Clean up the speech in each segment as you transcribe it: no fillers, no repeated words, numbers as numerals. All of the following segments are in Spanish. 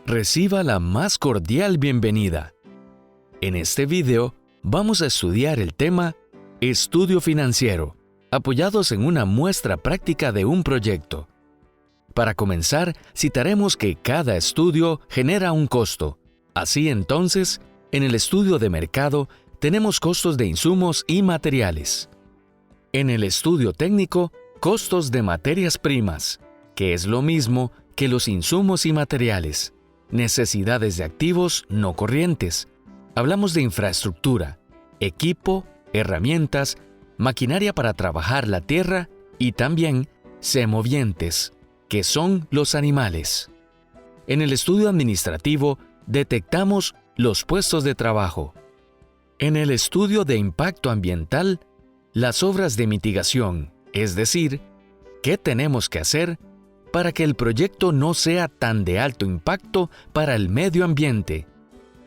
Reciba la más cordial bienvenida. En este video vamos a estudiar el tema Estudio Financiero, apoyados en una muestra práctica de un proyecto. Para comenzar, citaremos que cada estudio genera un costo. Así entonces, en el estudio de mercado tenemos costos de insumos y materiales. En el estudio técnico, costos de materias primas, que es lo mismo que los insumos y materiales. Necesidades de activos no corrientes. Hablamos de infraestructura, equipo, herramientas, maquinaria para trabajar la tierra y también semovientes, que son los animales. En el estudio administrativo detectamos los puestos de trabajo. En el estudio de impacto ambiental, las obras de mitigación, es decir, ¿qué tenemos que hacer para que el proyecto no sea tan de alto impacto para el medio ambiente?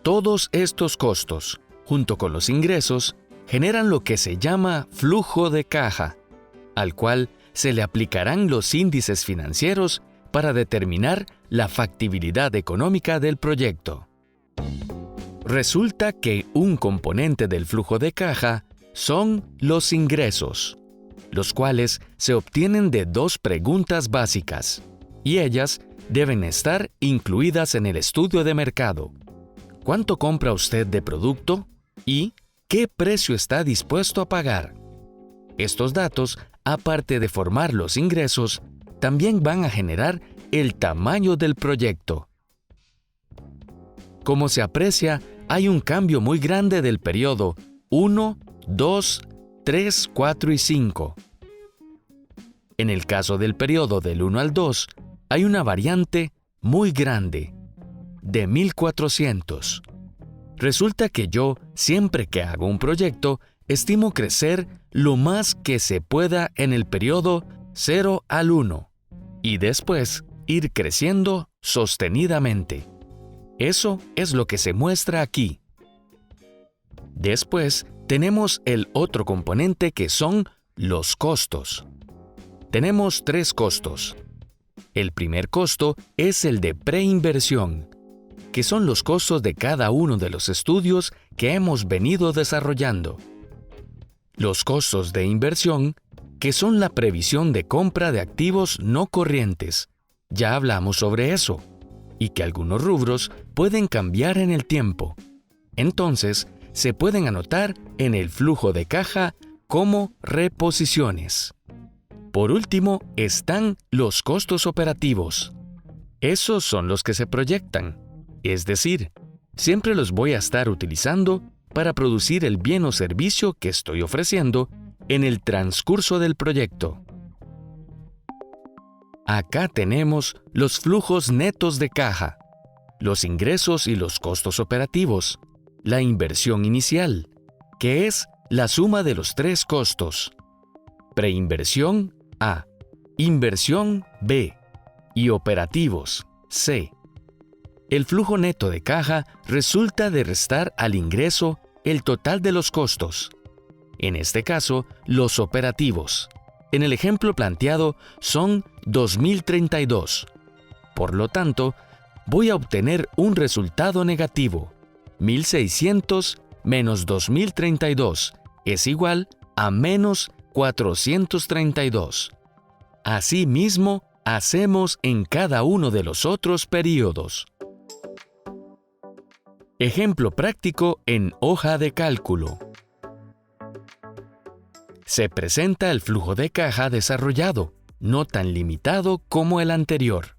Todos estos costos, junto con los ingresos, generan lo que se llama flujo de caja, al cual se le aplicarán los índices financieros para determinar la factibilidad económica del proyecto. Resulta que un componente del flujo de caja son los ingresos, los cuales se obtienen de dos preguntas básicas, y ellas deben estar incluidas en el estudio de mercado. ¿Cuánto compra usted de producto? ¿Y qué precio está dispuesto a pagar? Estos datos, aparte de formar los ingresos, también van a generar el tamaño del proyecto. Como se aprecia, hay un cambio muy grande del periodo 1, 2, 3, 4 y 5. En el caso del periodo del 1 al 2, hay una variante muy grande, de 1400. Resulta que yo, siempre que hago un proyecto, estimo crecer lo más que se pueda en el periodo 0 al 1 y después ir creciendo sostenidamente. Eso es lo que se muestra aquí. Después tenemos el otro componente que son los costos. Tenemos tres costos. El primer costo es el de preinversión, que son los costos de cada uno de los estudios que hemos venido desarrollando. Los costos de inversión, que son la previsión de compra de activos no corrientes. Ya hablamos sobre eso, y que algunos rubros pueden cambiar en el tiempo. Entonces, se pueden anotar en el flujo de caja como reposiciones. Por último, están los costos operativos. Esos son los que se proyectan. Es decir, siempre los voy a estar utilizando para producir el bien o servicio que estoy ofreciendo en el transcurso del proyecto. Acá tenemos los flujos netos de caja, los ingresos y los costos operativos, la inversión inicial, que es la suma de los tres costos, preinversión A, inversión B y operativos C. El flujo neto de caja resulta de restar al ingreso el total de los costos, en este caso los operativos. En el ejemplo planteado son 2032. Por lo tanto, voy a obtener un resultado negativo. 1600 menos 2032 es igual a menos 432. Asimismo, hacemos en cada uno de los otros períodos. Ejemplo práctico en hoja de cálculo. Se presenta el flujo de caja desarrollado, no tan limitado como el anterior.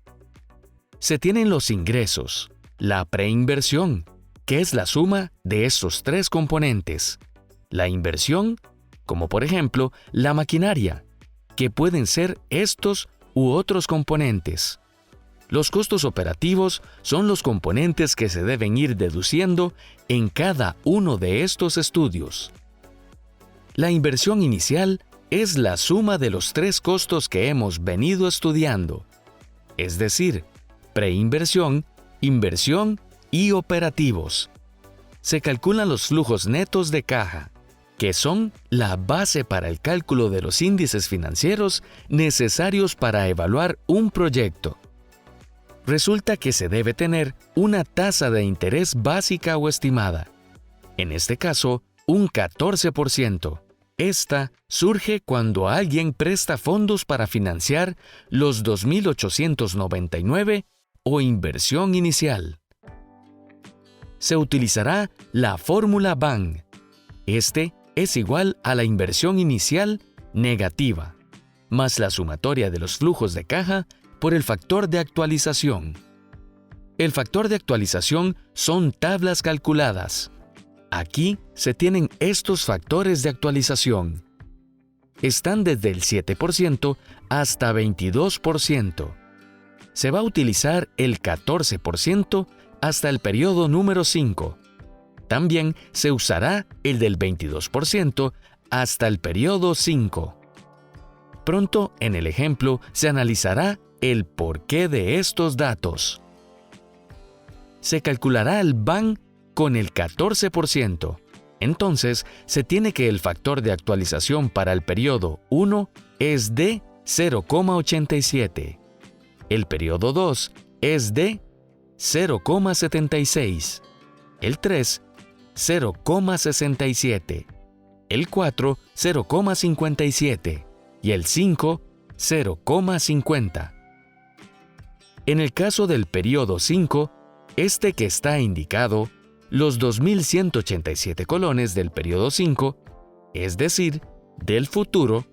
Se tienen los ingresos, la preinversión, que es la suma de estos tres componentes, la inversión, como por ejemplo la maquinaria, que pueden ser estos u otros componentes. Los costos operativos son los componentes que se deben ir deduciendo en cada uno de estos estudios. La inversión inicial es la suma de los tres costos que hemos venido estudiando, es decir, preinversión, inversión y operativos. Se calculan los flujos netos de caja, que son la base para el cálculo de los índices financieros necesarios para evaluar un proyecto. resulta que se debe tener una tasa de interés básica o estimada. En este caso, un 14%. Esta surge cuando alguien presta fondos para financiar los 2.899 o inversión inicial. Se utilizará la fórmula BAN. Este es igual a la inversión inicial negativa, más la sumatoria de los flujos de caja por el factor de actualización. El factor de actualización son tablas calculadas. Aquí se tienen estos factores de actualización. Están desde el 7% hasta 22%. Se va a utilizar el 14% hasta el periodo número 5. También se usará el del 22% hasta el periodo 5. Pronto, en el ejemplo, se analizará el porqué de estos datos. Se calculará el BAN con el 14%. Entonces, se tiene que el factor de actualización para el periodo 1 es de 0,87. El periodo 2 es de 0,76. El 3, 0,67. El 4, 0,57. Y el 5, 0,50. En el caso del periodo 5, este que está indicado, los 2.187 colones del periodo 5, es decir, del futuro,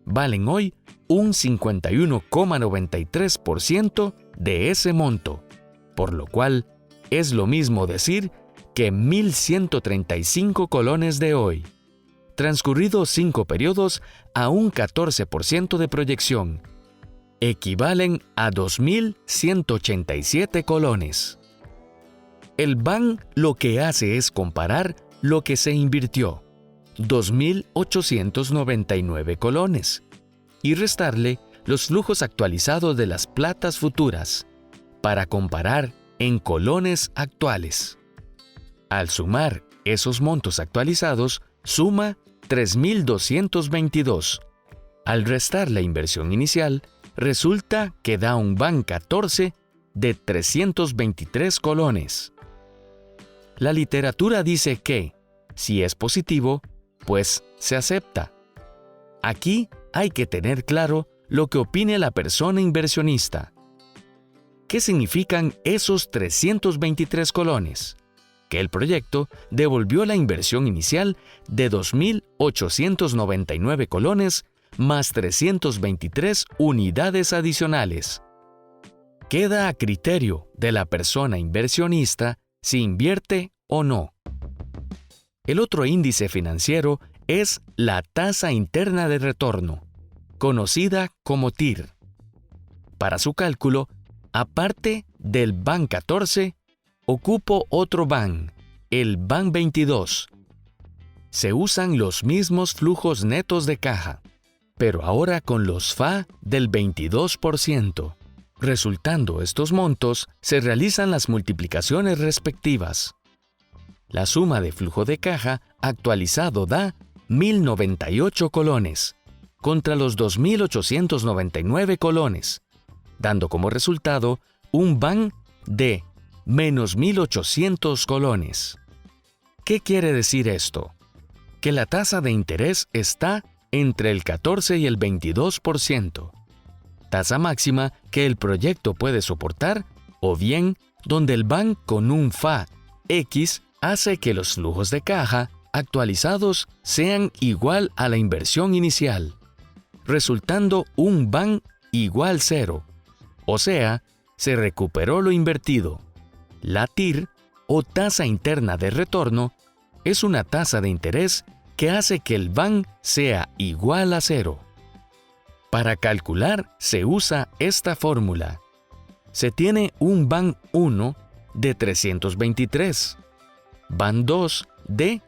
valen hoy un 51,93% de ese monto, por lo cual es lo mismo decir que 1.135 colones de hoy, transcurridos 5 periodos a un 14% de proyección, equivalen a 2.187 colones. El BAN lo que hace es comparar lo que se invirtió, 2.899 colones, y restarle los flujos actualizados de las platas futuras, para comparar en colones actuales. Al sumar esos montos actualizados, suma 3.222. Al restar la inversión inicial, resulta que da un BAN 14 de 323 colones. La literatura dice que, si es positivo, pues se acepta. Aquí hay que tener claro lo que opine la persona inversionista. ¿Qué significan esos 323 colones? Que el proyecto devolvió la inversión inicial de 2.899 colones más 323 unidades adicionales. Queda a criterio de la persona inversionista si invierte o no. El otro índice financiero es la tasa interna de retorno, conocida como TIR. Para su cálculo, aparte del BAN 14, ocupo otro BAN, el BAN 22. Se usan los mismos flujos netos de caja, pero ahora con los FA del 22%. Resultando estos montos, se realizan las multiplicaciones respectivas. La suma de flujo de caja actualizado da 1.098 colones, contra los 2.899 colones, dando como resultado un BAN de menos 1.800 colones. ¿Qué quiere decir esto? Que la tasa de interés está entre el 14 y el 22%. Tasa máxima que el proyecto puede soportar, o bien donde el BAN con un FA X hace que los flujos de caja actualizados sean igual a la inversión inicial, resultando un BAN igual 0, o sea, se recuperó lo invertido. La TIR, o tasa interna de retorno, es una tasa de interés que hace que el BAN sea igual a 0. Para calcular se usa esta fórmula. Se tiene un BAN 1 de 323, BAN 2 de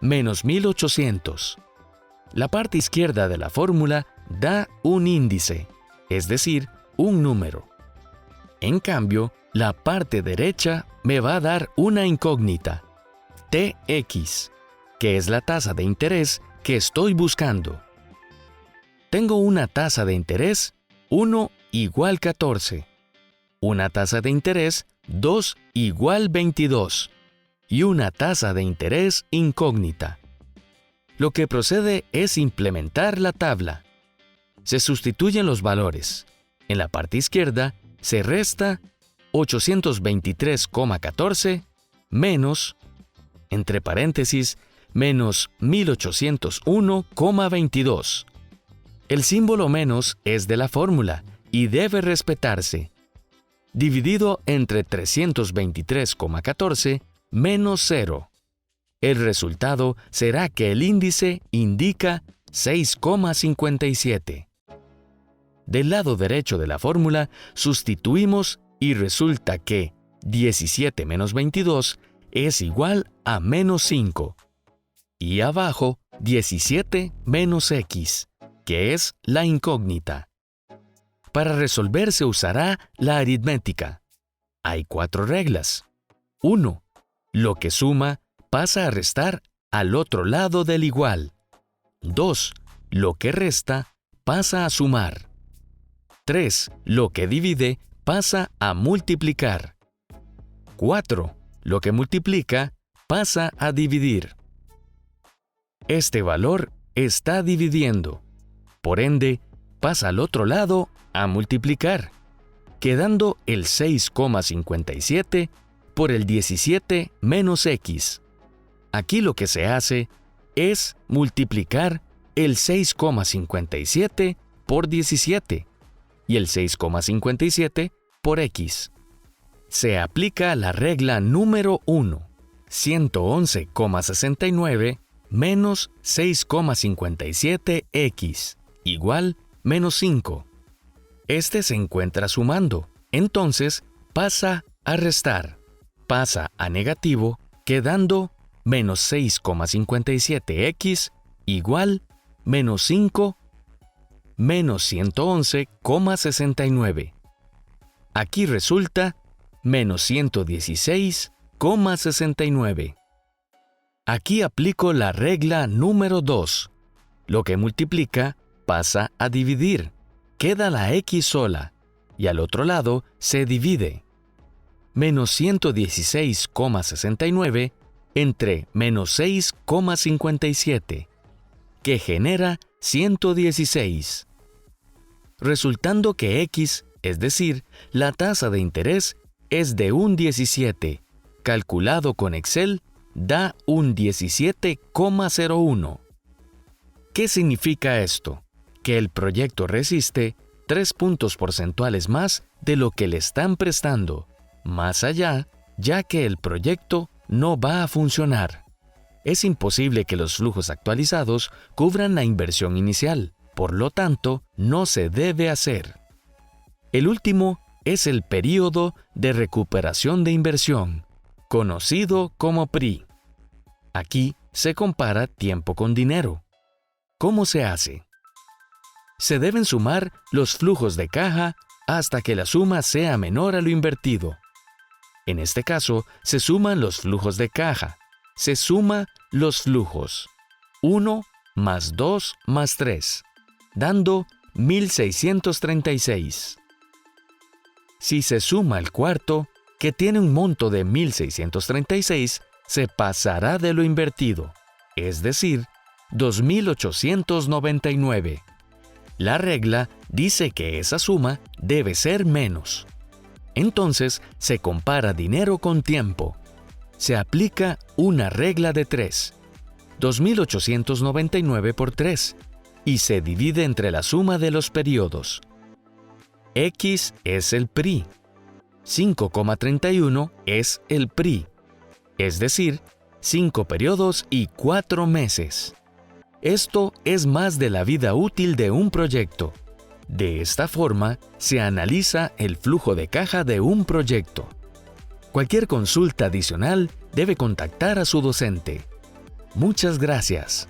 menos 1.800. La parte izquierda de la fórmula da un índice, es decir, un número. En cambio, la parte derecha me va a dar una incógnita, TX, que es la tasa de interés que estoy buscando. Tengo una tasa de interés 1 igual 14, una tasa de interés 2 igual 22 y una tasa de interés incógnita. Lo que procede es implementar la tabla. Se sustituyen los valores. En la parte izquierda se resta 823,14 menos, entre paréntesis, menos 1801,22. El símbolo menos es de la fórmula y debe respetarse. Dividido entre 323,14 menos 0. El resultado será que el índice indica 6,57. Del lado derecho de la fórmula sustituimos y resulta que 17 menos 22 es igual a menos 5. Y abajo 17 menos x, que es la incógnita. Para resolver se usará la aritmética. Hay 4 reglas. 1. Lo que suma pasa a restar al otro lado del igual. 2. Lo que resta pasa a sumar. 3. Lo que divide pasa a multiplicar. 4. Lo que multiplica pasa a dividir. Este valor está dividiendo. Por ende, pasa al otro lado a multiplicar, quedando el 6,57 por el 17 menos x. Aquí lo que se hace es multiplicar el 6,57 por 17 y el 6,57 por x. Se aplica la regla número 1, 111,69 menos 6,57x igual menos 5. Este se encuentra sumando, entonces pasa a restar. Pasa a negativo, quedando menos 6,57x igual menos 5 menos 111,69. Aquí resulta menos 116,69. Aquí aplico la regla número 2. Lo que multiplica pasa a dividir. Queda la x sola y al otro lado se divide. Menos 116,69 entre menos 6,57, que genera 116. Resultando que x, es decir, la tasa de interés, es de un 17, calculado con Excel, da un 17,01. ¿Qué significa esto? Que el proyecto resiste 3 puntos porcentuales más de lo que le están prestando, más allá, ya que el proyecto no va a funcionar. Es imposible que los flujos actualizados cubran la inversión inicial, por lo tanto, no se debe hacer. El último es el período de recuperación de inversión, conocido como PRI. Aquí se compara tiempo con dinero. ¿Cómo se hace? Se deben sumar los flujos de caja hasta que la suma sea menor a lo invertido. En este caso, se suman los flujos de caja. Se suma los flujos. 1 más 2 más 3, dando 1.636. Si se suma el cuarto, que tiene un monto de 1.636, se pasará de lo invertido, es decir, 2.899. La regla dice que esa suma debe ser menos. Entonces, se compara dinero con tiempo. Se aplica una regla de 3, 2.899 por 3, y se divide entre la suma de los periodos. X es el PRI. 5,31 es el PRI, es decir, 5 periodos y 4 meses. Esto es más de la vida útil de un proyecto. De esta forma, se analiza el flujo de caja de un proyecto. Cualquier consulta adicional debe contactar a su docente. Muchas gracias.